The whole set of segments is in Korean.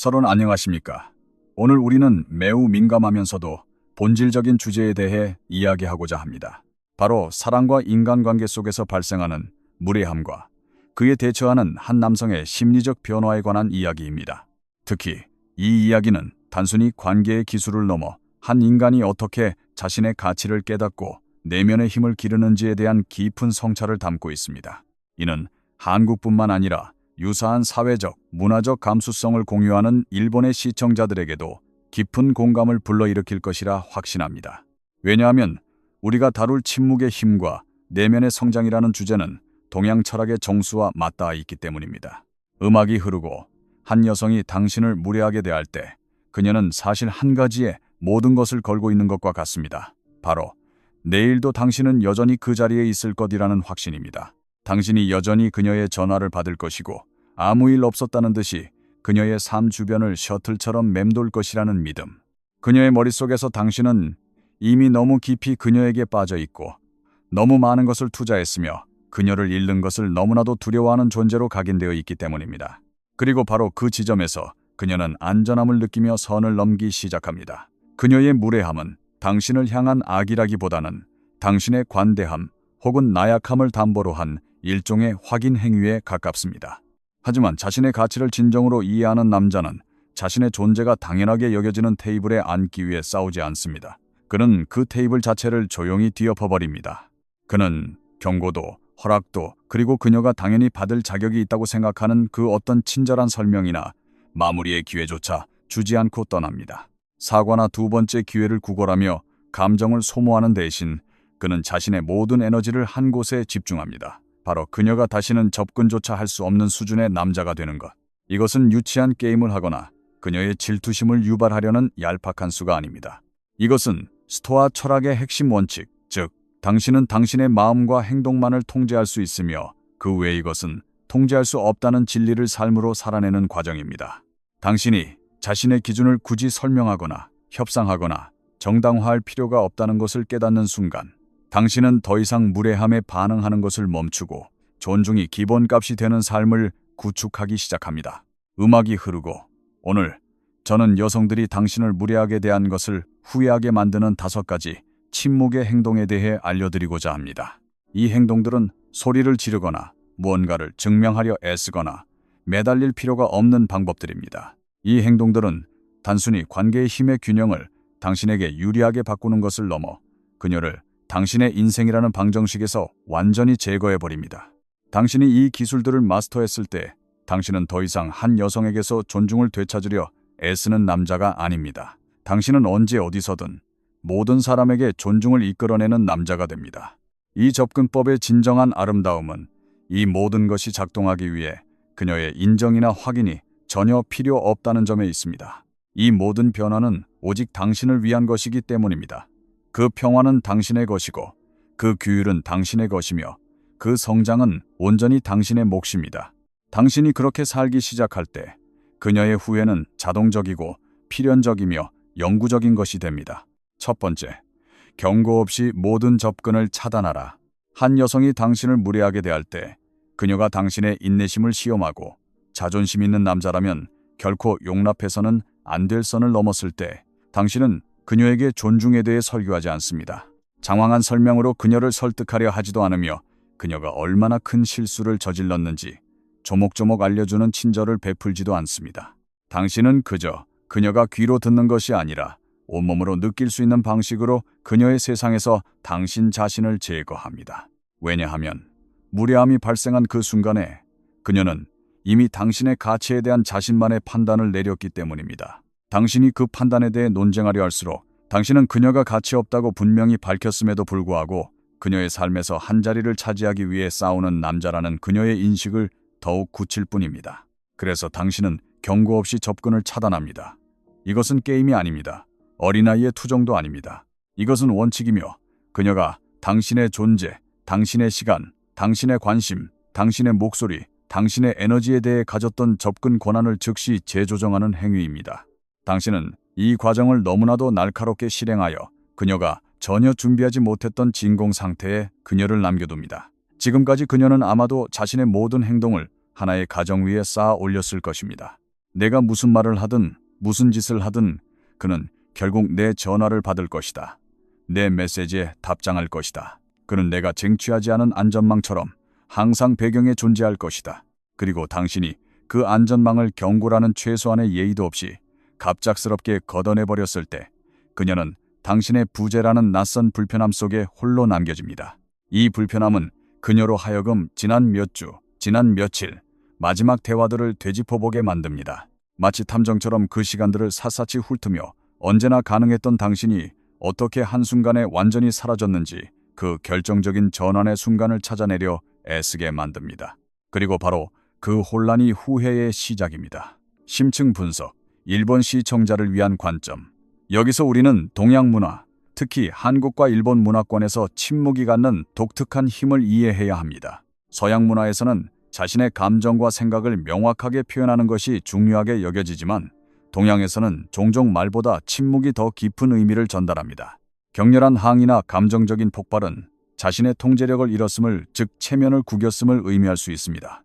서론 안녕하십니까? 오늘 우리는 매우 민감하면서도 본질적인 주제에 대해 이야기하고자 합니다. 바로 사랑과 인간관계 속에서 발생하는 무례함과 그에 대처하는 한 남성의 심리적 변화에 관한 이야기입니다. 특히 이 이야기는 단순히 관계의 기술을 넘어 한 인간이 어떻게 자신의 가치를 깨닫고 내면의 힘을 기르는지에 대한 깊은 성찰을 담고 있습니다. 이는 한국뿐만 아니라 유사한 사회적, 문화적 감수성을 공유하는 일본의 시청자들에게도 깊은 공감을 불러일으킬 것이라 확신합니다. 왜냐하면 우리가 다룰 침묵의 힘과 내면의 성장이라는 주제는 동양 철학의 정수와 맞닿아 있기 때문입니다. 음악이 흐르고 한 여성이 당신을 무례하게 대할 때 그녀는 사실 한 가지에 모든 것을 걸고 있는 것과 같습니다. 바로 내일도 당신은 여전히 그 자리에 있을 것이라는 확신입니다. 당신이 여전히 그녀의 전화를 받을 것이고 아무 일 없었다는 듯이 그녀의 삶 주변을 셔틀처럼 맴돌 것이라는 믿음. 그녀의 머릿속에서 당신은 이미 너무 깊이 그녀에게 빠져 있고 너무 많은 것을 투자했으며 그녀를 잃는 것을 너무나도 두려워하는 존재로 각인되어 있기 때문입니다. 그리고 바로 그 지점에서 그녀는 안전함을 느끼며 선을 넘기 시작합니다. 그녀의 무례함은 당신을 향한 악이라기보다는 당신의 관대함 혹은 나약함을 담보로 한 일종의 확인 행위에 가깝습니다. 하지만 자신의 가치를 진정으로 이해하는 남자는 자신의 존재가 당연하게 여겨지는 테이블에 앉기 위해 싸우지 않습니다. 그는 그 테이블 자체를 조용히 뒤엎어버립니다. 그는 경고도, 허락도, 그리고 그녀가 당연히 받을 자격이 있다고 생각하는 그 어떤 친절한 설명이나 마무리의 기회조차 주지 않고 떠납니다. 사과나 두 번째 기회를 구걸하며 감정을 소모하는 대신 그는 자신의 모든 에너지를 한 곳에 집중합니다. 바로 그녀가 다시는 접근조차 할 수 없는 수준의 남자가 되는 것. 이것은 유치한 게임을 하거나 그녀의 질투심을 유발하려는 얄팍한 수가 아닙니다. 이것은 스토아 철학의 핵심 원칙, 즉 당신은 당신의 마음과 행동만을 통제할 수 있으며 그 외의 것은 통제할 수 없다는 진리를 삶으로 살아내는 과정입니다. 당신이 자신의 기준을 굳이 설명하거나 협상하거나 정당화할 필요가 없다는 것을 깨닫는 순간 당신은 더 이상 무례함에 반응하는 것을 멈추고 존중이 기본값이 되는 삶을 구축하기 시작합니다. 음악이 흐르고 오늘 저는 여성들이 당신을 무례하게 대한 것을 후회하게 만드는 5가지 침묵의 행동에 대해 알려드리고자 합니다. 이 행동들은 소리를 지르거나 무언가를 증명하려 애쓰거나 매달릴 필요가 없는 방법들입니다. 이 행동들은 단순히 관계의 힘의 균형을 당신에게 유리하게 바꾸는 것을 넘어 그녀를 당신의 인생이라는 방정식에서 완전히 제거해버립니다. 당신이 이 기술들을 마스터했을 때 당신은 더 이상 한 여성에게서 존중을 되찾으려 애쓰는 남자가 아닙니다. 당신은 언제 어디서든 모든 사람에게 존중을 이끌어내는 남자가 됩니다. 이 접근법의 진정한 아름다움은 이 모든 것이 작동하기 위해 그녀의 인정이나 확인이 전혀 필요 없다는 점에 있습니다. 이 모든 변화는 오직 당신을 위한 것이기 때문입니다. 그 평화는 당신의 것이고 그 규율은 당신의 것이며 그 성장은 온전히 당신의 몫입니다. 당신이 그렇게 살기 시작할 때 그녀의 후회는 자동적이고 필연적이며 영구적인 것이 됩니다. 첫 번째, 경고 없이 모든 접근을 차단하라. 한 여성이 당신을 무례하게 대할 때 그녀가 당신의 인내심을 시험하고 자존심 있는 남자라면 결코 용납해서는 안 될 선을 넘었을 때 당신은 그녀에게 존중에 대해 설교하지 않습니다. 장황한 설명으로 그녀를 설득하려 하지도 않으며 그녀가 얼마나 큰 실수를 저질렀는지 조목조목 알려주는 친절을 베풀지도 않습니다. 당신은 그저 그녀가 귀로 듣는 것이 아니라 온몸으로 느낄 수 있는 방식으로 그녀의 세상에서 당신 자신을 제거합니다. 왜냐하면 무례함이 발생한 그 순간에 그녀는 이미 당신의 가치에 대한 자신만의 판단을 내렸기 때문입니다. 당신이 그 판단에 대해 논쟁하려 할수록 당신은 그녀가 가치 없다고 분명히 밝혔음에도 불구하고 그녀의 삶에서 한 자리를 차지하기 위해 싸우는 남자라는 그녀의 인식을 더욱 굳힐 뿐입니다. 그래서 당신은 경고 없이 접근을 차단합니다. 이것은 게임이 아닙니다. 어린아이의 투정도 아닙니다. 이것은 원칙이며 그녀가 당신의 존재, 당신의 시간, 당신의 관심, 당신의 목소리, 당신의 에너지에 대해 가졌던 접근 권한을 즉시 재조정하는 행위입니다. 당신은 이 과정을 너무나도 날카롭게 실행하여 그녀가 전혀 준비하지 못했던 진공 상태에 그녀를 남겨둡니다. 지금까지 그녀는 아마도 자신의 모든 행동을 하나의 가정 위에 쌓아 올렸을 것입니다. 내가 무슨 말을 하든 무슨 짓을 하든 그는 결국 내 전화를 받을 것이다. 내 메시지에 답장할 것이다. 그는 내가 쟁취하지 않은 안전망처럼 항상 배경에 존재할 것이다. 그리고 당신이 그 안전망을 경고라는 최소한의 예의도 없이 갑작스럽게 걷어내버렸을 때 그녀는 당신의 부재라는 낯선 불편함 속에 홀로 남겨집니다. 이 불편함은 그녀로 하여금 지난 몇 주, 지난 며칠 마지막 대화들을 되짚어보게 만듭니다. 마치 탐정처럼 그 시간들을 샅샅이 훑으며 언제나 가능했던 당신이 어떻게 한순간에 완전히 사라졌는지 그 결정적인 전환의 순간을 찾아내려 애쓰게 만듭니다. 그리고 바로 그 혼란이 후회의 시작입니다. 심층 분석, 일본 시청자를 위한 관점. 여기서 우리는 동양 문화, 특히 한국과 일본 문화권에서 침묵이 갖는 독특한 힘을 이해해야 합니다. 서양 문화에서는 자신의 감정과 생각을 명확하게 표현하는 것이 중요하게 여겨지지만 동양에서는 종종 말보다 침묵이 더 깊은 의미를 전달합니다. 격렬한 항의나 감정적인 폭발은 자신의 통제력을 잃었음을, 즉 체면을 구겼음을 의미할 수 있습니다.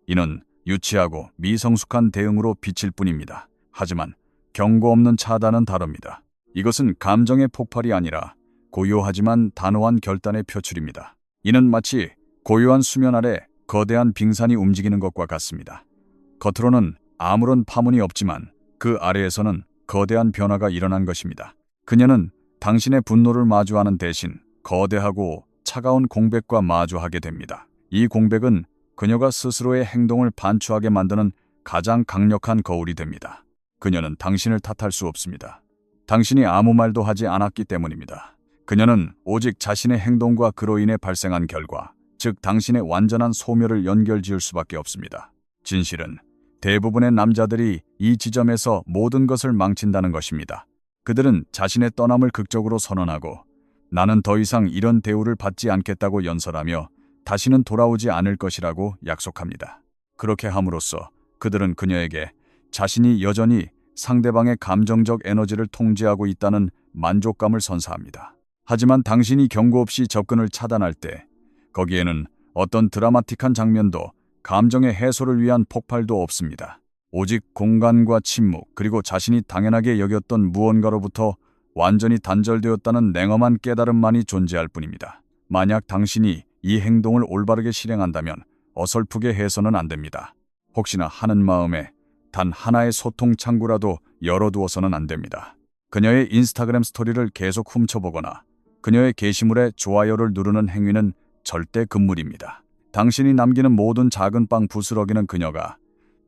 이는 유치하고 미성숙한 대응으로 비칠 뿐입니다. 하지만 경고 없는 차단은 다릅니다. 이것은 감정의 폭발이 아니라 고요하지만 단호한 결단의 표출입니다. 이는 마치 고요한 수면 아래 거대한 빙산이 움직이는 것과 같습니다. 겉으로는 아무런 파문이 없지만 그 아래에서는 거대한 변화가 일어난 것입니다. 그녀는 당신의 분노를 마주하는 대신 거대하고 차가운 공백과 마주하게 됩니다. 이 공백은 그녀가 스스로의 행동을 반추하게 만드는 가장 강력한 거울이 됩니다. 그녀는 당신을 탓할 수 없습니다. 당신이 아무 말도 하지 않았기 때문입니다. 그녀는 오직 자신의 행동과 그로 인해 발생한 결과, 즉 당신의 완전한 소멸을 연결지을 수밖에 없습니다. 진실은 대부분의 남자들이 이 지점에서 모든 것을 망친다는 것입니다. 그들은 자신의 떠남을 극적으로 선언하고 나는 더 이상 이런 대우를 받지 않겠다고 연설하며 다시는 돌아오지 않을 것이라고 약속합니다. 그렇게 함으로써 그들은 그녀에게 자신이 여전히 상대방의 감정적 에너지를 통제하고 있다는 만족감을 선사합니다. 하지만 당신이 경고 없이 접근을 차단할 때 거기에는 어떤 드라마틱한 장면도 감정의 해소를 위한 폭발도 없습니다. 오직 공간과 침묵, 그리고 자신이 당연하게 여겼던 무언가로부터 완전히 단절되었다는 냉엄한 깨달음만이 존재할 뿐입니다. 만약 당신이 이 행동을 올바르게 실행한다면 어설프게 해서는 안 됩니다. 혹시나 하는 마음에 단 하나의 소통 창구라도 열어두어서는 안 됩니다. 그녀의 인스타그램 스토리를 계속 훔쳐보거나 그녀의 게시물에 좋아요를 누르는 행위는 절대 금물입니다. 당신이 남기는 모든 작은 빵 부스러기는 그녀가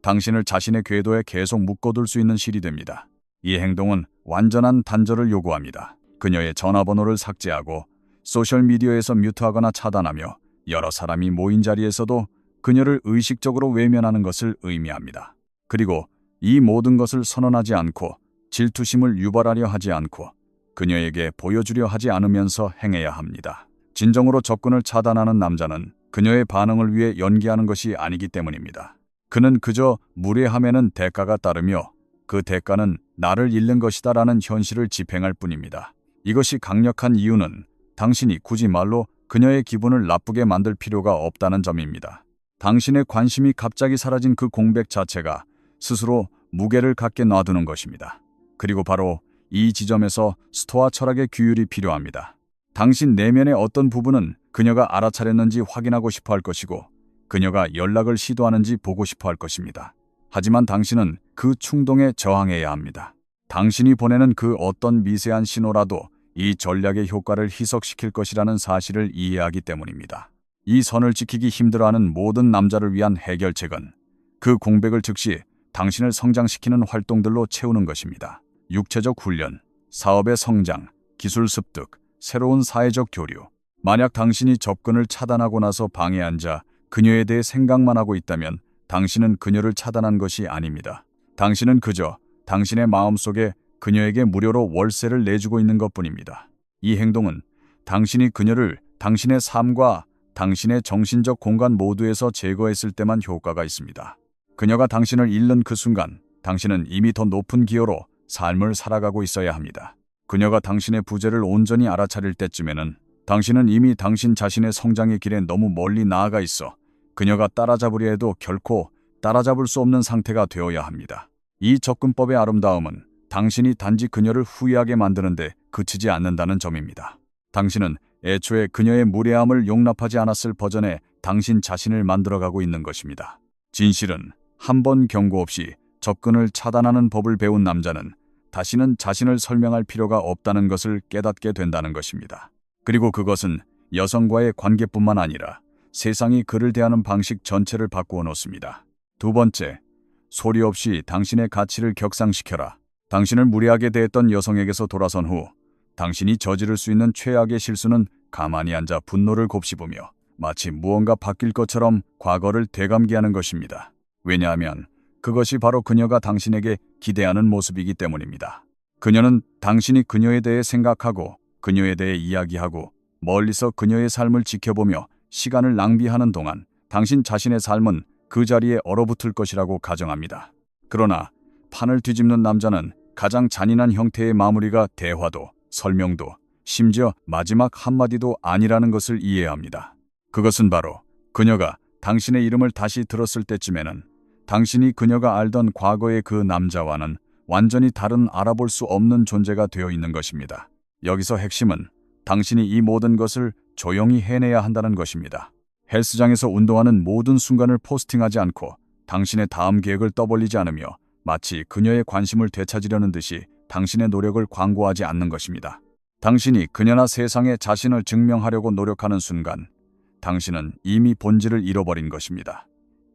당신을 자신의 궤도에 계속 묶어둘 수 있는 실이 됩니다. 이 행동은 완전한 단절을 요구합니다. 그녀의 전화번호를 삭제하고 소셜미디어에서 뮤트하거나 차단하며 여러 사람이 모인 자리에서도 그녀를 의식적으로 외면하는 것을 의미합니다. 그리고 이 모든 것을 선언하지 않고 질투심을 유발하려 하지 않고 그녀에게 보여주려 하지 않으면서 행해야 합니다. 진정으로 접근을 차단하는 남자는 그녀의 반응을 위해 연기하는 것이 아니기 때문입니다. 그는 그저 무례함에는 대가가 따르며 그 대가는 나를 잃는 것이다라는 현실을 집행할 뿐입니다. 이것이 강력한 이유는 당신이 굳이 말로 그녀의 기분을 나쁘게 만들 필요가 없다는 점입니다. 당신의 관심이 갑자기 사라진 그 공백 자체가 스스로 무게를 갖게 놔두는 것입니다. 그리고 바로 이 지점에서 스토아 철학의 규율이 필요합니다. 당신 내면의 어떤 부분은 그녀가 알아차렸는지 확인하고 싶어 할 것이고 그녀가 연락을 시도하는지 보고 싶어 할 것입니다. 하지만 당신은 그 충동에 저항해야 합니다. 당신이 보내는 그 어떤 미세한 신호라도 이 전략의 효과를 희석시킬 것이라는 사실을 이해하기 때문입니다. 이 선을 지키기 힘들어하는 모든 남자를 위한 해결책은 그 공백을 즉시 당신을 성장시키는 활동들로 채우는 것입니다. 육체적 훈련, 사업의 성장, 기술 습득, 새로운 사회적 교류. 만약 당신이 접근을 차단하고 나서 방에 앉아 그녀에 대해 생각만 하고 있다면 당신은 그녀를 차단한 것이 아닙니다. 당신은 그저 당신의 마음속에 그녀에게 무료로 월세를 내주고 있는 것뿐입니다. 이 행동은 당신이 그녀를 당신의 삶과 당신의 정신적 공간 모두에서 제거했을 때만 효과가 있습니다. 그녀가 당신을 잃는 그 순간 당신은 이미 더 높은 기여로 삶을 살아가고 있어야 합니다. 그녀가 당신의 부재를 온전히 알아차릴 때쯤에는 당신은 이미 당신 자신의 성장의 길에 너무 멀리 나아가 있어 그녀가 따라잡으려 해도 결코 따라잡을 수 없는 상태가 되어야 합니다. 이 접근법의 아름다움은 당신이 단지 그녀를 후회하게 만드는데 그치지 않는다는 점입니다. 당신은 애초에 그녀의 무례함을 용납하지 않았을 버전의 당신 자신을 만들어가고 있는 것입니다. 진실은 한 번 경고 없이 접근을 차단하는 법을 배운 남자는 다시는 자신을 설명할 필요가 없다는 것을 깨닫게 된다는 것입니다. 그리고 그것은 여성과의 관계뿐만 아니라 세상이 그를 대하는 방식 전체를 바꾸어 놓습니다. 두 번째, 소리 없이 당신의 가치를 격상시켜라. 당신을 무례하게 대했던 여성에게서 돌아선 후 당신이 저지를 수 있는 최악의 실수는 가만히 앉아 분노를 곱씹으며 마치 무언가 바뀔 것처럼 과거를 되감기하는 것입니다. 왜냐하면 그것이 바로 그녀가 당신에게 기대하는 모습이기 때문입니다. 그녀는 당신이 그녀에 대해 생각하고 그녀에 대해 이야기하고 멀리서 그녀의 삶을 지켜보며 시간을 낭비하는 동안 당신 자신의 삶은 그 자리에 얼어붙을 것이라고 가정합니다. 그러나 판을 뒤집는 남자는 가장 잔인한 형태의 마무리가 대화도 설명도 심지어 마지막 한마디도 아니라는 것을 이해해야 합니다. 그것은 바로 그녀가 당신의 이름을 다시 들었을 때쯤에는 당신이 그녀가 알던 과거의 그 남자와는 완전히 다른 알아볼 수 없는 존재가 되어 있는 것입니다. 여기서 핵심은 당신이 이 모든 것을 조용히 해내야 한다는 것입니다. 헬스장에서 운동하는 모든 순간을 포스팅하지 않고 당신의 다음 계획을 떠벌리지 않으며 마치 그녀의 관심을 되찾으려는 듯이 당신의 노력을 광고하지 않는 것입니다. 당신이 그녀나 세상에 자신을 증명하려고 노력하는 순간 당신은 이미 본질을 잃어버린 것입니다.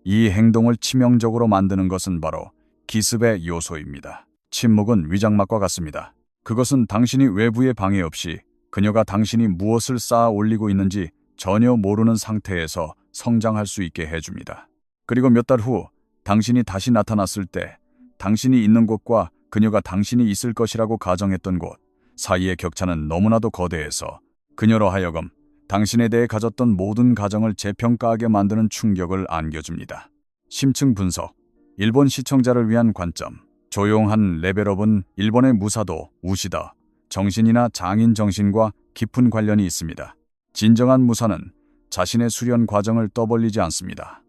이 행동을 치명적으로 만드는 것은 바로 기습의 요소입니다. 침묵은 위장막과 같습니다. 그것은 당신이 외부의 방해 없이 그녀가 당신이 무엇을 쌓아 올리고 있는지 전혀 모르는 상태에서 성장할 수 있게 해줍니다. 그리고 몇 달 후 당신이 다시 나타났을 때 당신이 있는 곳과 그녀가 당신이 있을 것이라고 가정했던 곳 사이의 격차는 너무나도 거대해서 그녀로 하여금 당신에 대해 가졌던 모든 가정을 재평가하게 만드는 충격을 안겨줍니다. 심층 분석, 일본 시청자를 위한 관점. 조용한 레벨업은 일본의 무사도, 우시다, 정신이나 장인 정신과 깊은 관련이 있습니다. 진정한 무사는 자신의 수련 과정을 떠벌리지 않습니다.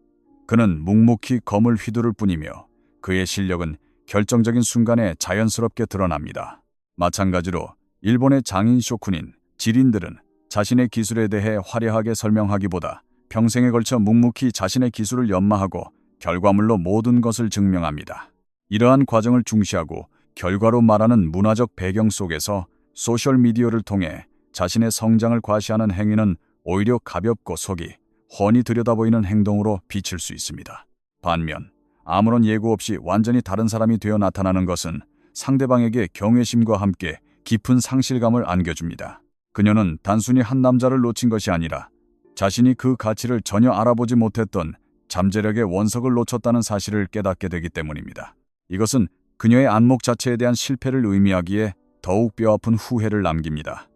그는 묵묵히 검을 휘두를 뿐이며 그의 실력은 결정적인 순간에 자연스럽게 드러납니다. 마찬가지로 일본의 장인 쇼군인, 지린들은 자신의 기술에 대해 화려하게 설명하기보다 평생에 걸쳐 묵묵히 자신의 기술을 연마하고 결과물로 모든 것을 증명합니다. 이러한 과정을 중시하고 결과로 말하는 문화적 배경 속에서 소셜미디어를 통해 자신의 성장을 과시하는 행위는 오히려 가볍고 속이 훤히 들여다보이는 행동으로 비칠 수 있습니다. 반면 아무런 예고 없이 완전히 다른 사람이 되어 나타나는 것은 상대방에게 경외심과 함께 깊은 상실감을 안겨줍니다. 그녀는 단순히 한 남자를 놓친 것이 아니라 자신이 그 가치를 전혀 알아보지 못했던 잠재력의 원석을 놓쳤다는 사실을 깨닫게 되기 때문입니다. 이것은 그녀의 안목 자체에 대한 실패를 의미하기에 더욱 뼈아픈 후회를 남깁니다.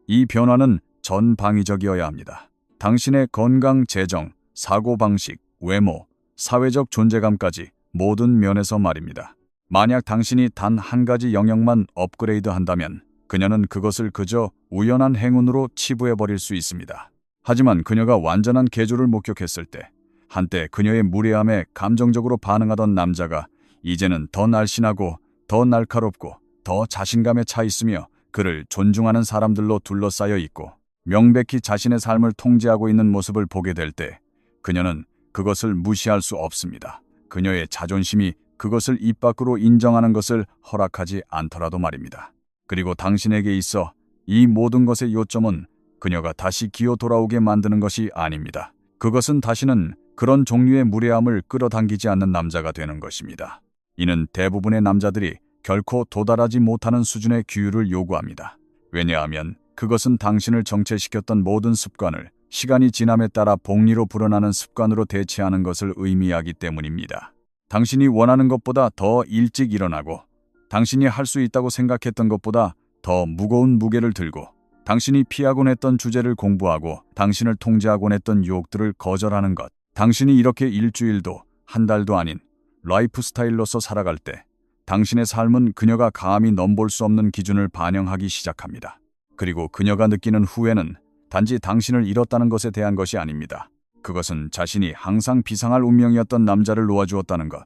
이 변화는 전방위적이어야 합니다. 당신의 건강, 재정, 사고방식, 외모, 사회적 존재감까지 모든 면에서 말입니다. 만약 당신이 단 한 가지 영역만 업그레이드 한다면 그녀는 그것을 그저 우연한 행운으로 치부해버릴 수 있습니다. 하지만 그녀가 완전한 개조를 목격했을 때 한때 그녀의 무례함에 감정적으로 반응하던 남자가 이제는 더 날씬하고 더 날카롭고 더 자신감에 차 있으며 그를 존중하는 사람들로 둘러싸여 있고 명백히 자신의 삶을 통제하고 있는 모습을 보게 될 때 그녀는 그것을 무시할 수 없습니다. 그녀의 자존심이 그것을 입 밖으로 인정하는 것을 허락하지 않더라도 말입니다. 그리고 당신에게 있어 이 모든 것의 요점은 그녀가 다시 기어 돌아오게 만드는 것이 아닙니다. 그것은 다시는 그런 종류의 무례함을 끌어당기지 않는 남자가 되는 것입니다. 이는 대부분의 남자들이 결코 도달하지 못하는 수준의 규율을 요구합니다. 왜냐하면 그것은 당신을 정체시켰던 모든 습관을 시간이 지남에 따라 복리로 불어나는 습관으로 대체하는 것을 의미하기 때문입니다. 당신이 원하는 것보다 더 일찍 일어나고 당신이 할 수 있다고 생각했던 것보다 더 무거운 무게를 들고 당신이 피하곤 했던 주제를 공부하고 당신을 통제하곤 했던 유혹들을 거절하는 것. 당신이 이렇게 일주일도 한 달도 아닌 라이프 스타일로서 살아갈 때 당신의 삶은 그녀가 감히 넘볼 수 없는 기준을 반영하기 시작합니다. 그리고 그녀가 느끼는 후회는 단지 당신을 잃었다는 것에 대한 것이 아닙니다. 그것은 자신이 항상 비상할 운명이었던 남자를 놓아주었다는 것,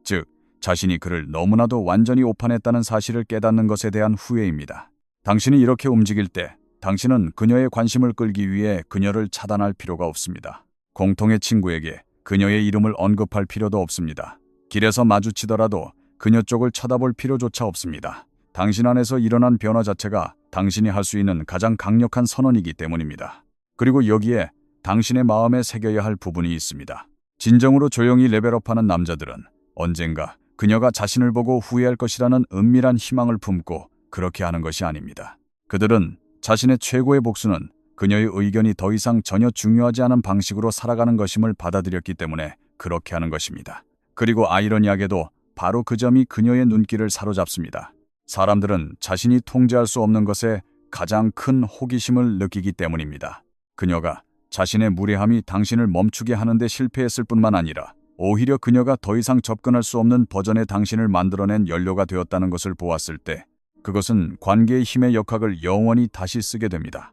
즉 자신이 그를 너무나도 완전히 오판했다는 사실을 깨닫는 것에 대한 후회입니다. 당신이 이렇게 움직일 때 당신은 그녀의 관심을 끌기 위해 그녀를 차단할 필요가 없습니다. 공통의 친구에게 그녀의 이름을 언급할 필요도 없습니다. 길에서 마주치더라도 그녀 쪽을 쳐다볼 필요조차 없습니다. 당신 안에서 일어난 변화 자체가 당신이 할 수 있는 가장 강력한 선언이기 때문입니다. 그리고 여기에 당신의 마음에 새겨야 할 부분이 있습니다. 진정으로 조용히 레벨업하는 남자들은 언젠가 그녀가 자신을 보고 후회할 것이라는 은밀한 희망을 품고 그렇게 하는 것이 아닙니다. 그들은 자신의 최고의 복수는 그녀의 의견이 더 이상 전혀 중요하지 않은 방식으로 살아가는 것임을 받아들였기 때문에 그렇게 하는 것입니다. 그리고 아이러니하게도 바로 그 점이 그녀의 눈길을 사로잡습니다. 사람들은 자신이 통제할 수 없는 것에 가장 큰 호기심을 느끼기 때문입니다. 그녀가 자신의 무례함이 당신을 멈추게 하는데 실패했을 뿐만 아니라 오히려 그녀가 더 이상 접근할 수 없는 버전의 당신을 만들어낸 연료가 되었다는 것을 보았을 때 그것은 관계의 힘의 역학을 영원히 다시 쓰게 됩니다.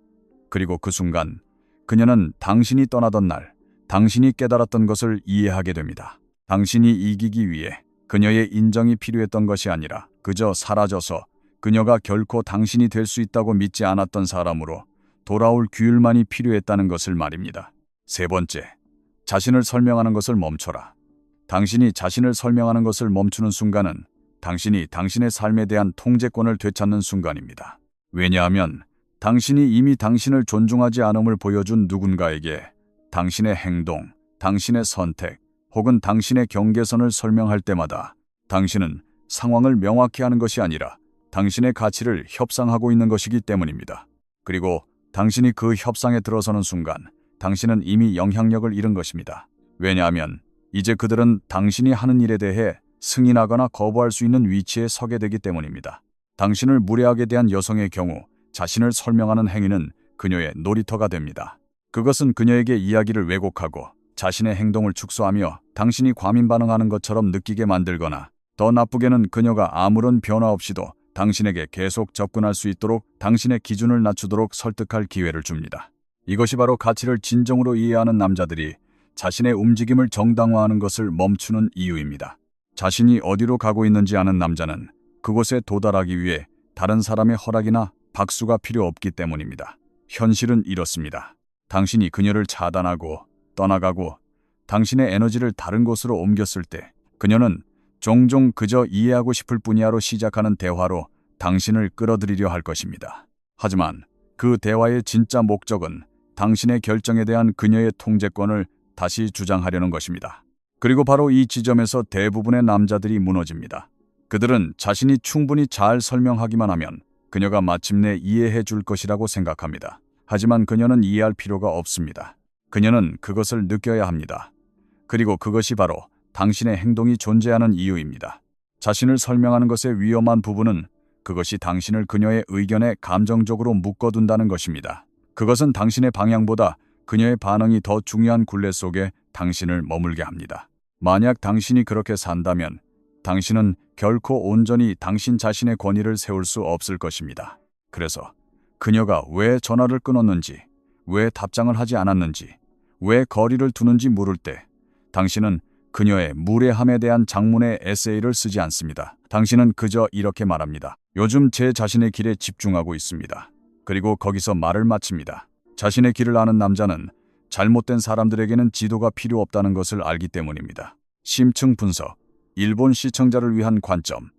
그리고 그 순간 그녀는 당신이 떠나던 날 당신이 깨달았던 것을 이해하게 됩니다. 당신이 이기기 위해 그녀의 인정이 필요했던 것이 아니라 그저 사라져서 그녀가 결코 당신이 될 수 있다고 믿지 않았던 사람으로 돌아올 규율만이 필요했다는 것을 말입니다. 세 번째, 자신을 설명하는 것을 멈춰라. 당신이 자신을 설명하는 것을 멈추는 순간은 당신이 당신의 삶에 대한 통제권을 되찾는 순간입니다. 왜냐하면 당신이 이미 당신을 존중하지 않음을 보여준 누군가에게 당신의 행동, 당신의 선택, 혹은 당신의 경계선을 설명할 때마다 당신은 상황을 명확히 하는 것이 아니라 당신의 가치를 협상하고 있는 것이기 때문입니다. 그리고 당신이 그 협상에 들어서는 순간 당신은 이미 영향력을 잃은 것입니다. 왜냐하면 이제 그들은 당신이 하는 일에 대해 승인하거나 거부할 수 있는 위치에 서게 되기 때문입니다. 당신을 무례하게 대한 여성의 경우 자신을 설명하는 행위는 그녀의 놀이터가 됩니다. 그것은 그녀에게 이야기를 왜곡하고 자신의 행동을 축소하며 당신이 과민 반응하는 것처럼 느끼게 만들거나 더 나쁘게는 그녀가 아무런 변화 없이도 당신에게 계속 접근할 수 있도록 당신의 기준을 낮추도록 설득할 기회를 줍니다. 이것이 바로 가치를 진정으로 이해하는 남자들이 자신의 움직임을 정당화하는 것을 멈추는 이유입니다. 자신이 어디로 가고 있는지 아는 남자는 그곳에 도달하기 위해 다른 사람의 허락이나 박수가 필요 없기 때문입니다. 현실은 이렇습니다. 당신이 그녀를 차단하고 떠나가고 당신의 에너지를 다른 곳으로 옮겼을 때 그녀는 종종 그저 이해하고 싶을 뿐이야로 시작하는 대화로 당신을 끌어들이려 할 것입니다. 하지만 그 대화의 진짜 목적은 당신의 결정에 대한 그녀의 통제권을 다시 주장하려는 것입니다. 그리고 바로 이 지점에서 대부분의 남자들이 무너집니다. 그들은 자신이 충분히 잘 설명하기만 하면 그녀가 마침내 이해해 줄 것이라고 생각합니다. 하지만 그녀는 이해할 필요가 없습니다. 그녀는 그것을 느껴야 합니다. 그리고 그것이 바로 당신의 행동이 존재하는 이유입니다. 자신을 설명하는 것의 위험한 부분은 그것이 당신을 그녀의 의견에 감정적으로 묶어둔다는 것입니다. 그것은 당신의 방향보다 그녀의 반응이 더 중요한 굴레 속에 당신을 머물게 합니다. 만약 당신이 그렇게 산다면 당신은 결코 온전히 당신 자신의 권위를 세울 수 없을 것입니다. 그래서 그녀가 왜 전화를 끊었는지, 왜 답장을 하지 않았는지, 왜 거리를 두는지 물을 때 당신은 그녀의 무례함에 대한 장문의 에세이를 쓰지 않습니다. 당신은 그저 이렇게 말합니다. 요즘 제 자신의 길에 집중하고 있습니다. 그리고 거기서 말을 마칩니다. 자신의 길을 아는 남자는 잘못된 사람들에게는 지도가 필요 없다는 것을 알기 때문입니다. 심층 분석, 일본 시청자를 위한 관점.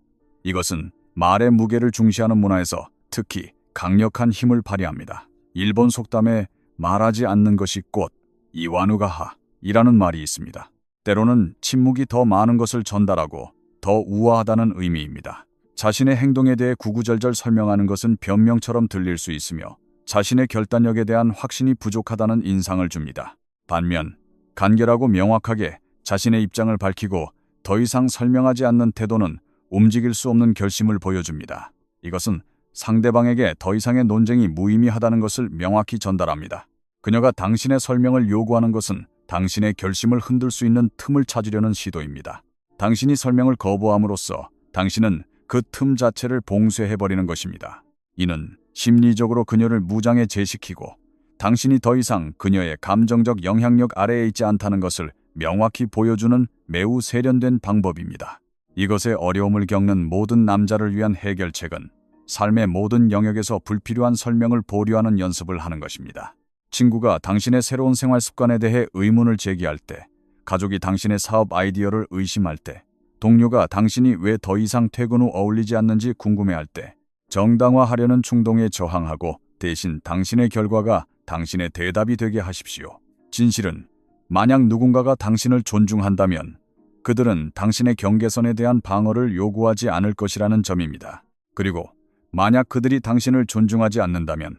이것은 말의 무게를 중시하는 문화에서 특히 강력한 힘을 발휘합니다. 일본 속담에 말하지 않는 것이 꽃, 이와누가하 이라는 말이 있습니다. 때로는 침묵이 더 많은 것을 전달하고 더 우아하다는 의미입니다. 자신의 행동에 대해 구구절절 설명하는 것은 변명처럼 들릴 수 있으며 자신의 결단력에 대한 확신이 부족하다는 인상을 줍니다. 반면 간결하고 명확하게 자신의 입장을 밝히고 더 이상 설명하지 않는 태도는 움직일 수 없는 결심을 보여줍니다. 이것은 상대방에게 더 이상의 논쟁이 무의미하다는 것을 명확히 전달합니다. 그녀가 당신의 설명을 요구하는 것은 당신의 결심을 흔들 수 있는 틈을 찾으려는 시도입니다. 당신이 설명을 거부함으로써 당신은 그 틈 자체를 봉쇄해버리는 것입니다. 이는 심리적으로 그녀를 무장에 제시키고 당신이 더 이상 그녀의 감정적 영향력 아래에 있지 않다는 것을 명확히 보여주는 매우 세련된 방법입니다. 이것에 어려움을 겪는 모든 남자를 위한 해결책은 삶의 모든 영역에서 불필요한 설명을 보류하는 연습을 하는 것입니다. 친구가 당신의 새로운 생활 습관에 대해 의문을 제기할 때, 가족이 당신의 사업 아이디어를 의심할 때, 동료가 당신이 왜 더 이상 퇴근 후 어울리지 않는지 궁금해할 때, 정당화하려는 충동에 저항하고 대신 당신의 결과가 당신의 대답이 되게 하십시오. 진실은 만약 누군가가 당신을 존중한다면 그들은 당신의 경계선에 대한 방어를 요구하지 않을 것이라는 점입니다. 그리고 만약 그들이 당신을 존중하지 않는다면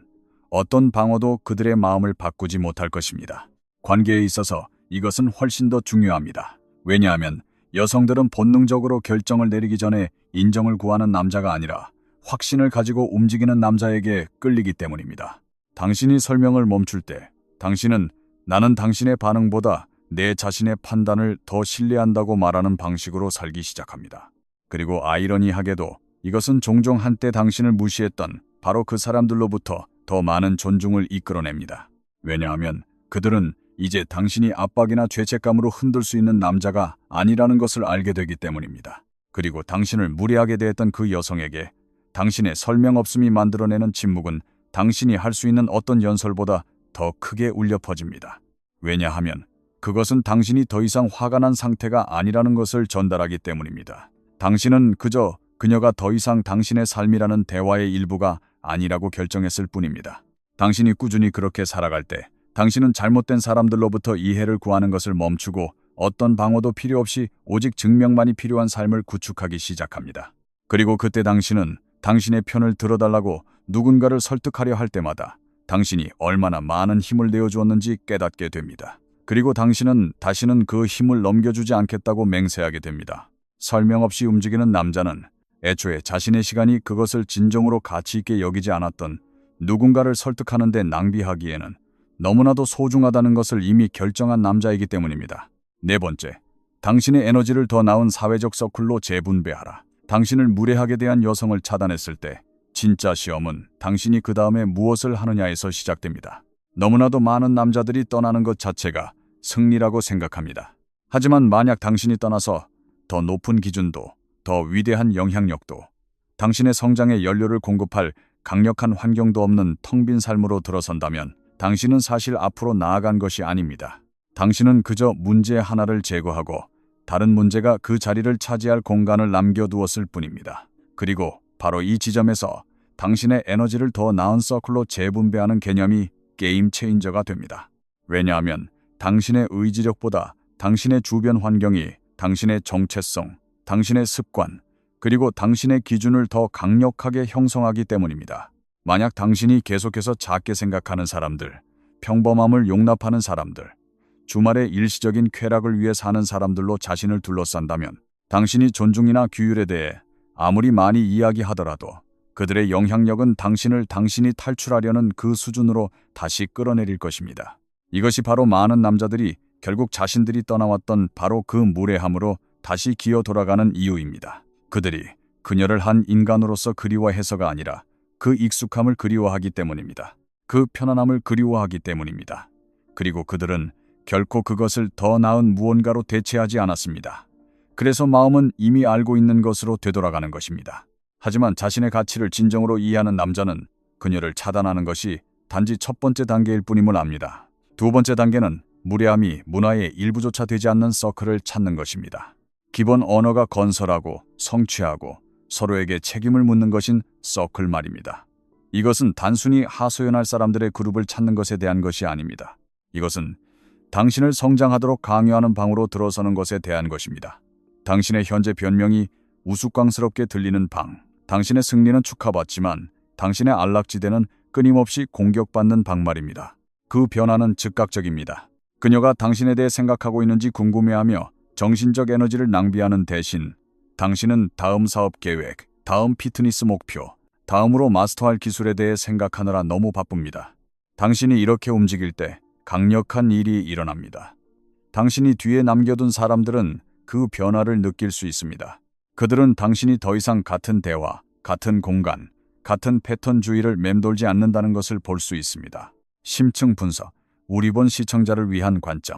어떤 방어도 그들의 마음을 바꾸지 못할 것입니다. 관계에 있어서 이것은 훨씬 더 중요합니다. 왜냐하면 여성들은 본능적으로 결정을 내리기 전에 인정을 구하는 남자가 아니라 확신을 가지고 움직이는 남자에게 끌리기 때문입니다. 당신이 설명을 멈출 때 당신은 나는 당신의 반응보다 내 자신의 판단을 더 신뢰한다고 말하는 방식으로 살기 시작합니다. 그리고 아이러니하게도 이것은 종종 한때 당신을 무시했던 바로 그 사람들로부터 더 많은 존중을 이끌어냅니다. 왜냐하면 그들은 이제 당신이 압박이나 죄책감으로 흔들 수 있는 남자가 아니라는 것을 알게 되기 때문입니다. 그리고 당신을 무례하게 대했던 그 여성에게 당신의 설명 없음이 만들어내는 침묵은 당신이 할 수 있는 어떤 연설보다 더 크게 울려 퍼집니다. 왜냐하면 그것은 당신이 더 이상 화가 난 상태가 아니라는 것을 전달하기 때문입니다. 당신은 그저 그녀가 더 이상 당신의 삶이라는 대화의 일부가 아니라고 결정했을 뿐입니다. 당신이 꾸준히 그렇게 살아갈 때 당신은 잘못된 사람들로부터 이해를 구하는 것을 멈추고 어떤 방어도 필요 없이 오직 증명만이 필요한 삶을 구축하기 시작합니다. 그리고 그때 당신은 당신의 편을 들어달라고 누군가를 설득하려 할 때마다 당신이 얼마나 많은 힘을 내어주었는지 깨닫게 됩니다. 그리고 당신은 다시는 그 힘을 넘겨주지 않겠다고 맹세하게 됩니다. 설명 없이 움직이는 남자는 애초에 자신의 시간이 그것을 진정으로 가치 있게 여기지 않았던 누군가를 설득하는 데 낭비하기에는 너무나도 소중하다는 것을 이미 결정한 남자이기 때문입니다. 네 번째, 당신의 에너지를 더 나은 사회적 서클로 재분배하라. 당신을 무례하게 대한 여성을 차단했을 때 진짜 시험은 당신이 그 다음에 무엇을 하느냐에서 시작됩니다. 너무나도 많은 남자들이 떠나는 것 자체가 승리라고 생각합니다. 하지만 만약 당신이 떠나서 더 높은 기준도, 더 위대한 영향력도, 당신의 성장에 연료를 공급할 강력한 환경도 없는 텅 빈 삶으로 들어선다면 당신은 사실 앞으로 나아간 것이 아닙니다. 당신은 그저 문제 하나를 제거하고 다른 문제가 그 자리를 차지할 공간을 남겨두었을 뿐입니다. 그리고 바로 이 지점에서 당신의 에너지를 더 나은 서클로 재분배하는 개념이 게임 체인저가 됩니다. 왜냐하면 당신의 의지력보다 당신의 주변 환경이 당신의 정체성, 당신의 습관, 그리고 당신의 기준을 더 강력하게 형성하기 때문입니다. 만약 당신이 계속해서 작게 생각하는 사람들, 평범함을 용납하는 사람들, 주말의 일시적인 쾌락을 위해 사는 사람들로 자신을 둘러싼다면 당신이 존중이나 규율에 대해 아무리 많이 이야기하더라도 그들의 영향력은 당신을 당신이 탈출하려는 그 수준으로 다시 끌어내릴 것입니다. 이것이 바로 많은 남자들이 결국 자신들이 떠나왔던 바로 그 무례함으로 다시 기어 돌아가는 이유입니다. 그들이 그녀를 한 인간으로서 그리워해서가 아니라 그 익숙함을 그리워하기 때문입니다. 그 편안함을 그리워하기 때문입니다. 그리고 그들은 결코 그것을 더 나은 무언가로 대체하지 않았습니다. 그래서 마음은 이미 알고 있는 것으로 되돌아가는 것입니다. 하지만 자신의 가치를 진정으로 이해하는 남자는 그녀를 차단하는 것이 단지 첫 번째 단계일 뿐임을 압니다. 두 번째 단계는 무례함이 문화의 일부조차 되지 않는 서클을 찾는 것입니다. 기본 언어가 건설하고 성취하고 서로에게 책임을 묻는 것인 서클 말입니다. 이것은 단순히 하소연할 사람들의 그룹을 찾는 것에 대한 것이 아닙니다. 이것은 당신을 성장하도록 강요하는 방으로 들어서는 것에 대한 것입니다. 당신의 현재 변명이 우스꽝스럽게 들리는 방, 당신의 승리는 축하받지만 당신의 안락지대는 끊임없이 공격받는 방 말입니다. 그 변화는 즉각적입니다. 그녀가 당신에 대해 생각하고 있는지 궁금해하며 정신적 에너지를 낭비하는 대신 당신은 다음 사업 계획, 다음 피트니스 목표, 다음으로 마스터할 기술에 대해 생각하느라 너무 바쁩니다. 당신이 이렇게 움직일 때 강력한 일이 일어납니다. 당신이 뒤에 남겨둔 사람들은 그 변화를 느낄 수 있습니다. 그들은 당신이 더 이상 같은 대화, 같은 공간, 같은 패턴주의를 맴돌지 않는다는 것을 볼 수 있습니다. 심층 분석, 우리 본 시청자를 위한 관점.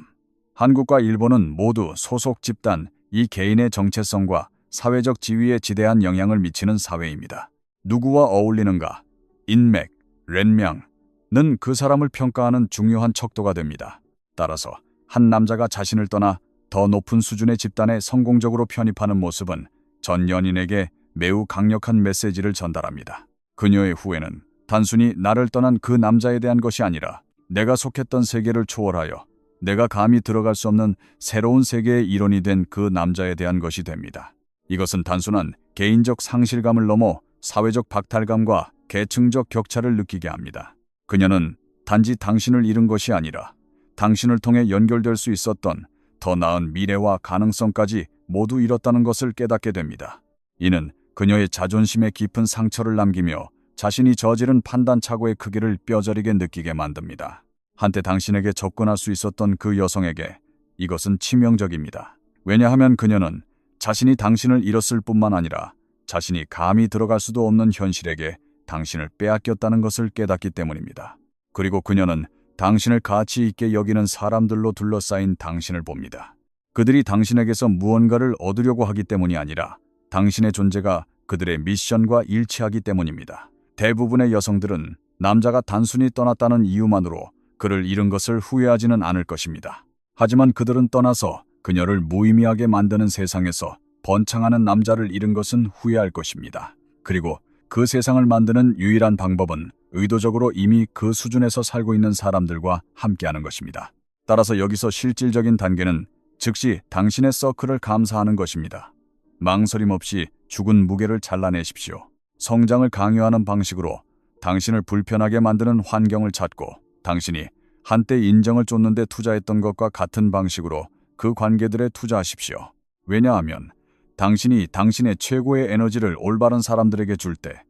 한국과 일본은 모두 소속 집단, 이 개인의 정체성과 사회적 지위에 지대한 영향을 미치는 사회입니다. 누구와 어울리는가, 인맥, 렌명는 그 사람을 평가하는 중요한 척도가 됩니다. 따라서 한 남자가 자신을 떠나 더 높은 수준의 집단에 성공적으로 편입하는 모습은 전 연인에게 매우 강력한 메시지를 전달합니다. 그녀의 후회는 단순히 나를 떠난 그 남자에 대한 것이 아니라 내가 속했던 세계를 초월하여 내가 감히 들어갈 수 없는 새로운 세계의 일원이 된 그 남자에 대한 것이 됩니다. 이것은 단순한 개인적 상실감을 넘어 사회적 박탈감과 계층적 격차를 느끼게 합니다. 그녀는 단지 당신을 잃은 것이 아니라 당신을 통해 연결될 수 있었던 더 나은 미래와 가능성까지 모두 잃었다는 것을 깨닫게 됩니다. 이는 그녀의 자존심에 깊은 상처를 남기며 자신이 저지른 판단착오의 크기를 뼈저리게 느끼게 만듭니다. 한때 당신에게 접근할 수 있었던 그 여성에게 이것은 치명적입니다. 왜냐하면 그녀는 자신이 당신을 잃었을 뿐만 아니라 자신이 감히 들어갈 수도 없는 현실에게 당신을 빼앗겼다는 것을 깨닫기 때문입니다. 그리고 그녀는 당신을 가치 있게 여기는 사람들로 둘러싸인 당신을 봅니다. 그들이 당신에게서 무언가를 얻으려고 하기 때문이 아니라 당신의 존재가 그들의 미션과 일치하기 때문입니다. 대부분의 여성들은 남자가 단순히 떠났다는 이유만으로 그를 잃은 것을 후회하지는 않을 것입니다. 하지만 그들은 떠나서 그녀를 무의미하게 만드는 세상에서 번창하는 남자를 잃은 것은 후회할 것입니다. 그리고 그 세상을 만드는 유일한 방법은 의도적으로 이미 그 수준에서 살고 있는 사람들과 함께하는 것입니다. 따라서 여기서 실질적인 단계는 즉시 당신의 서클을 감사하는 것입니다. 망설임 없이 죽은 무게를 잘라내십시오. 성장을 강요하는 방식으로 당신을 불편하게 만드는 환경을 찾고 당신이 한때 인정을 쫓는 데 투자했던 것과 같은 방식으로 그 관계들에 투자하십시오. 왜냐하면 당신이 당신의 최고의 에너지를 올바른 사람들에게 줄 때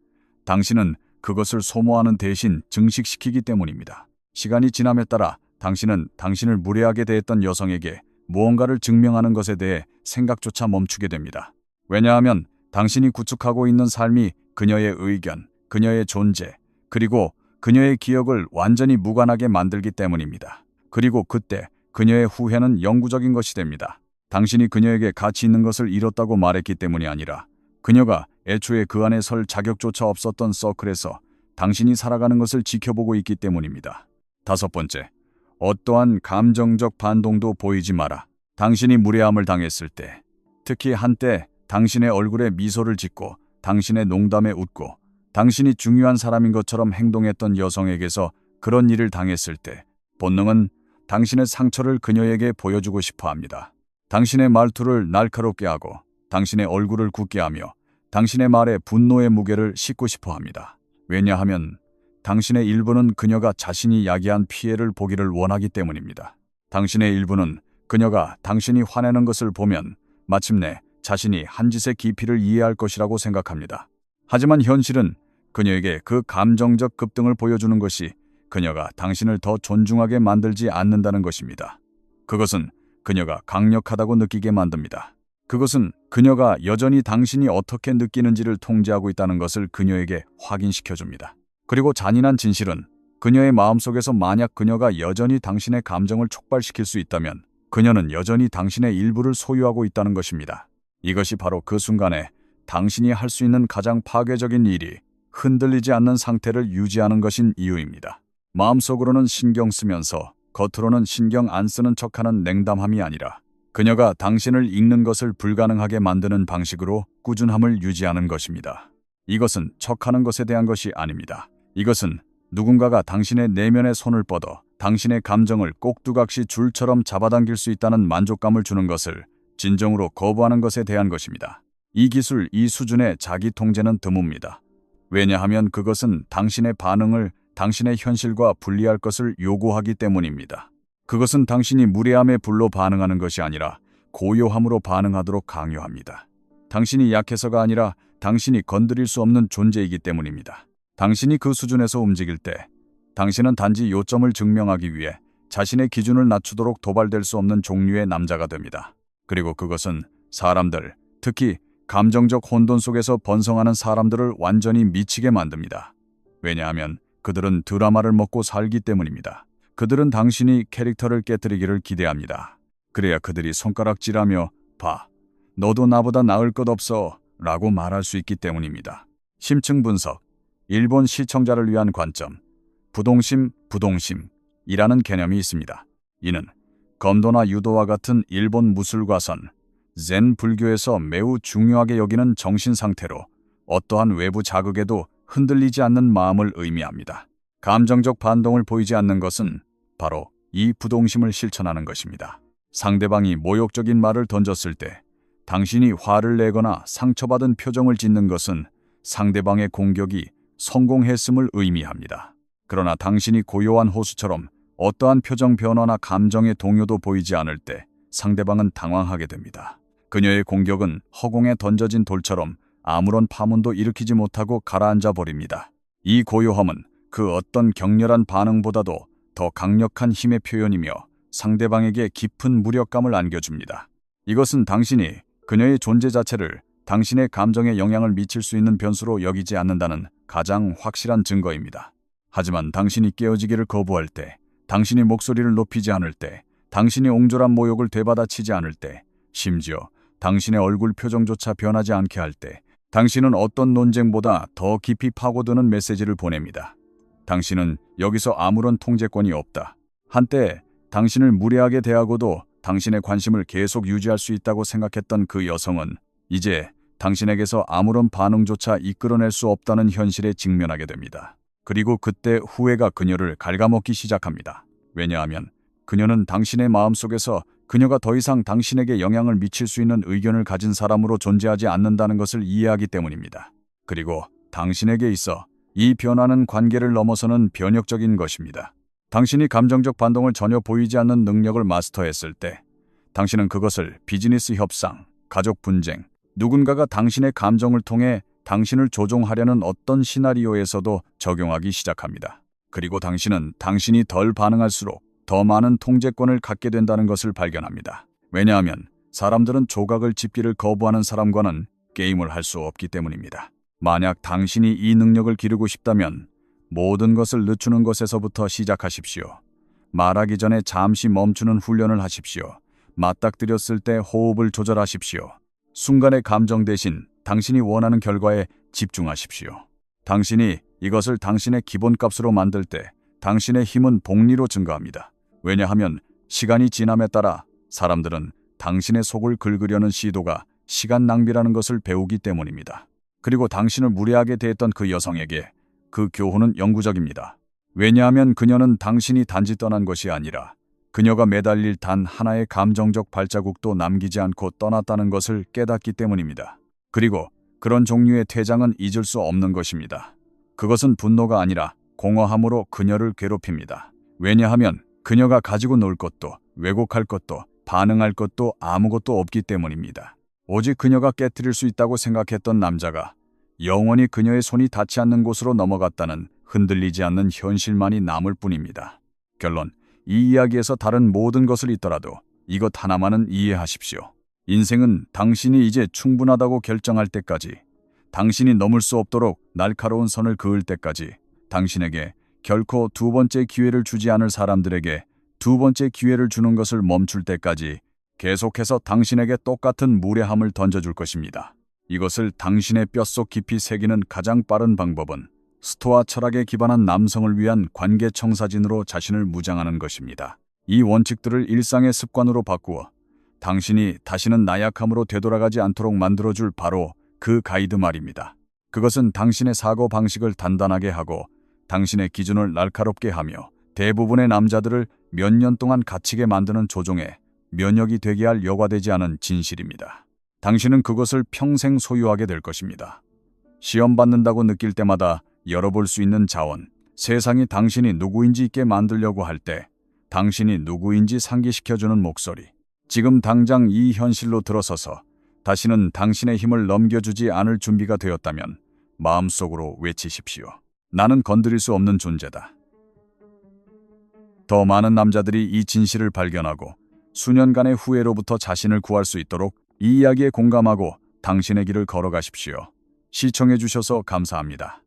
당신은 그것을 소모하는 대신 증식시키기 때문입니다. 시간이 지남에 따라 당신은 당신을 무례하게 대했던 여성에게 무언가를 증명하는 것에 대해 생각조차 멈추게 됩니다. 왜냐하면 당신이 구축하고 있는 삶이 그녀의 의견, 그녀의 존재, 그리고 그녀의 기억을 완전히 무관하게 만들기 때문입니다. 그리고 그때 그녀의 후회는 영구적인 것이 됩니다. 당신이 그녀에게 가치 있는 것을 잃었다고 말했기 때문이 아니라 그녀가 애초에 그 안에 설 자격조차 없었던 서클에서 당신이 살아가는 것을 지켜보고 있기 때문입니다. 5번째, 어떠한 감정적 반동도 보이지 마라. 당신이 무례함을 당했을 때, 특히 한때 당신의 얼굴에 미소를 짓고 당신의 농담에 웃고 당신이 중요한 사람인 것처럼 행동했던 여성에게서 그런 일을 당했을 때 본능은 당신의 상처를 그녀에게 보여주고 싶어 합니다. 당신의 말투를 날카롭게 하고 당신의 얼굴을 굳게 하며 당신의 말에 분노의 무게를 싣고 싶어 합니다. 왜냐하면 당신의 일부는 그녀가 자신이 야기한 피해를 보기를 원하기 때문입니다. 당신의 일부는 그녀가 당신이 화내는 것을 보면 마침내 자신이 한 짓의 깊이를 이해할 것이라고 생각합니다. 하지만 현실은 그녀에게 그 감정적 급등을 보여주는 것이 그녀가 당신을 더 존중하게 만들지 않는다는 것입니다. 그것은 그녀가 강력하다고 느끼게 만듭니다. 그것은 그녀가 여전히 당신이 어떻게 느끼는지를 통제하고 있다는 것을 그녀에게 확인시켜줍니다. 그리고 잔인한 진실은 그녀의 마음속에서 만약 그녀가 여전히 당신의 감정을 촉발시킬 수 있다면 그녀는 여전히 당신의 일부를 소유하고 있다는 것입니다. 이것이 바로 그 순간에 당신이 할 수 있는 가장 파괴적인 일이 흔들리지 않는 상태를 유지하는 것인 이유입니다. 마음속으로는 신경 쓰면서 겉으로는 신경 안 쓰는 척하는 냉담함이 아니라 그녀가 당신을 읽는 것을 불가능하게 만드는 방식으로 꾸준함을 유지하는 것입니다. 이것은 척하는 것에 대한 것이 아닙니다. 이것은 누군가가 당신의 내면에 손을 뻗어 당신의 감정을 꼭두각시 줄처럼 잡아당길 수 있다는 만족감을 주는 것을 진정으로 거부하는 것에 대한 것입니다. 이 기술, 이 수준의 자기 통제는 드뭅니다. 왜냐하면 그것은 당신의 반응을 당신의 현실과 분리할 것을 요구하기 때문입니다. 그것은 당신이 무례함에 불로 반응하는 것이 아니라 고요함으로 반응하도록 강요합니다. 당신이 약해서가 아니라 당신이 건드릴 수 없는 존재이기 때문입니다. 당신이 그 수준에서 움직일 때 당신은 단지 요점을 증명하기 위해 자신의 기준을 낮추도록 도발될 수 없는 종류의 남자가 됩니다. 그리고 그것은 사람들, 특히 감정적 혼돈 속에서 번성하는 사람들을 완전히 미치게 만듭니다. 왜냐하면 그들은 드라마를 먹고 살기 때문입니다. 그들은 당신이 캐릭터를 깨뜨리기를 기대합니다. 그래야 그들이 손가락질하며 봐, 너도 나보다 나을 것 없어 라고 말할 수 있기 때문입니다. 심층 분석, 일본 시청자를 위한 관점, 부동심이라는 개념이 있습니다. 이는 검도나 유도와 같은 일본 무술과선, 젠 불교에서 매우 중요하게 여기는 정신 상태로 어떠한 외부 자극에도 흔들리지 않는 마음을 의미합니다. 감정적 반동을 보이지 않는 것은 바로 이 부동심을 실천하는 것입니다. 상대방이 모욕적인 말을 던졌을 때 당신이 화를 내거나 상처받은 표정을 짓는 것은 상대방의 공격이 성공했음을 의미합니다. 그러나 당신이 고요한 호수처럼 어떠한 표정 변화나 감정의 동요도 보이지 않을 때 상대방은 당황하게 됩니다. 그녀의 공격은 허공에 던져진 돌처럼 아무런 파문도 일으키지 못하고 가라앉아 버립니다. 이 고요함은 그 어떤 격렬한 반응보다도 더 강력한 힘의 표현이며 상대방에게 깊은 무력감을 안겨줍니다. 이것은 당신이 그녀의 존재 자체를 당신의 감정에 영향을 미칠 수 있는 변수로 여기지 않는다는 가장 확실한 증거입니다. 하지만 당신이 깨어지기를 거부할 때, 당신이 목소리를 높이지 않을 때, 당신이 옹졸한 모욕을 되받아치지 않을 때, 심지어 당신의 얼굴 표정조차 변하지 않게 할 때, 당신은 어떤 논쟁보다 더 깊이 파고드는 메시지를 보냅니다. 당신은 여기서 아무런 통제권이 없다. 한때 당신을 무례하게 대하고도 당신의 관심을 계속 유지할 수 있다고 생각했던 그 여성은 이제 당신에게서 아무런 반응조차 이끌어낼 수 없다는 현실에 직면하게 됩니다. 그리고 그때 후회가 그녀를 갉아먹기 시작합니다. 왜냐하면 그녀는 당신의 마음속에서 그녀가 더 이상 당신에게 영향을 미칠 수 있는 의견을 가진 사람으로 존재하지 않는다는 것을 이해하기 때문입니다. 그리고 당신에게 있어 이 변화는 관계를 넘어서는 변혁적인 것입니다. 당신이 감정적 반동을 전혀 보이지 않는 능력을 마스터했을 때, 당신은 그것을 비즈니스 협상, 가족 분쟁, 누군가가 당신의 감정을 통해 당신을 조종하려는 어떤 시나리오에서도 적용하기 시작합니다. 그리고 당신은 당신이 덜 반응할수록 더 많은 통제권을 갖게 된다는 것을 발견합니다. 왜냐하면 사람들은 조각을 집기를 거부하는 사람과는 게임을 할 수 없기 때문입니다. 만약 당신이 이 능력을 기르고 싶다면 모든 것을 늦추는 것에서부터 시작하십시오. 말하기 전에 잠시 멈추는 훈련을 하십시오. 맞닥뜨렸을 때 호흡을 조절하십시오. 순간의 감정 대신 당신이 원하는 결과에 집중하십시오. 당신이 이것을 당신의 기본값으로 만들 때 당신의 힘은 복리로 증가합니다. 왜냐하면 시간이 지남에 따라 사람들은 당신의 속을 긁으려는 시도가 시간 낭비라는 것을 배우기 때문입니다. 그리고 당신을 무례하게 대했던 그 여성에게 그 교훈은 영구적입니다. 왜냐하면 그녀는 당신이 단지 떠난 것이 아니라 그녀가 매달릴 단 하나의 감정적 발자국도 남기지 않고 떠났다는 것을 깨닫기 때문입니다. 그리고 그런 종류의 퇴장은 잊을 수 없는 것입니다. 그것은 분노가 아니라 공허함으로 그녀를 괴롭힙니다. 왜냐하면 그녀가 가지고 놀 것도, 왜곡할 것도, 반응할 것도 아무것도 없기 때문입니다. 오직 그녀가 깨트릴 수 있다고 생각했던 남자가 영원히 그녀의 손이 닿지 않는 곳으로 넘어갔다는 흔들리지 않는 현실만이 남을 뿐입니다. 결론, 이 이야기에서 다른 모든 것을 잊더라도 이것 하나만은 이해하십시오. 인생은 당신이 이제 충분하다고 결정할 때까지, 당신이 넘을 수 없도록 날카로운 선을 그을 때까지, 당신에게 결코 두 번째 기회를 주지 않을 사람들에게 두 번째 기회를 주는 것을 멈출 때까지 계속해서 당신에게 똑같은 무례함을 던져줄 것입니다. 이것을 당신의 뼛속 깊이 새기는 가장 빠른 방법은 스토아 철학에 기반한 남성을 위한 관계 청사진으로 자신을 무장하는 것입니다. 이 원칙들을 일상의 습관으로 바꾸어 당신이 다시는 나약함으로 되돌아가지 않도록 만들어줄 바로 그 가이드 말입니다. 그것은 당신의 사고 방식을 단단하게 하고 당신의 기준을 날카롭게 하며 대부분의 남자들을 몇 년 동안 갇히게 만드는 조종에 면역이 되게 할 여과되지 않은 진실입니다. 당신은 그것을 평생 소유하게 될 것입니다. 시험 받는다고 느낄 때마다 열어볼 수 있는 자원, 세상이 당신이 누구인지 있게 만들려고 할 때 당신이 누구인지 상기시켜주는 목소리, 지금 당장 이 현실로 들어서서 다시는 당신의 힘을 넘겨주지 않을 준비가 되었다면 마음속으로 외치십시오. 나는 건드릴 수 없는 존재다. 더 많은 남자들이 이 진실을 발견하고 수년간의 후회로부터 자신을 구할 수 있도록 이 이야기에 공감하고 당신의 길을 걸어가십시오. 시청해 주셔서 감사합니다.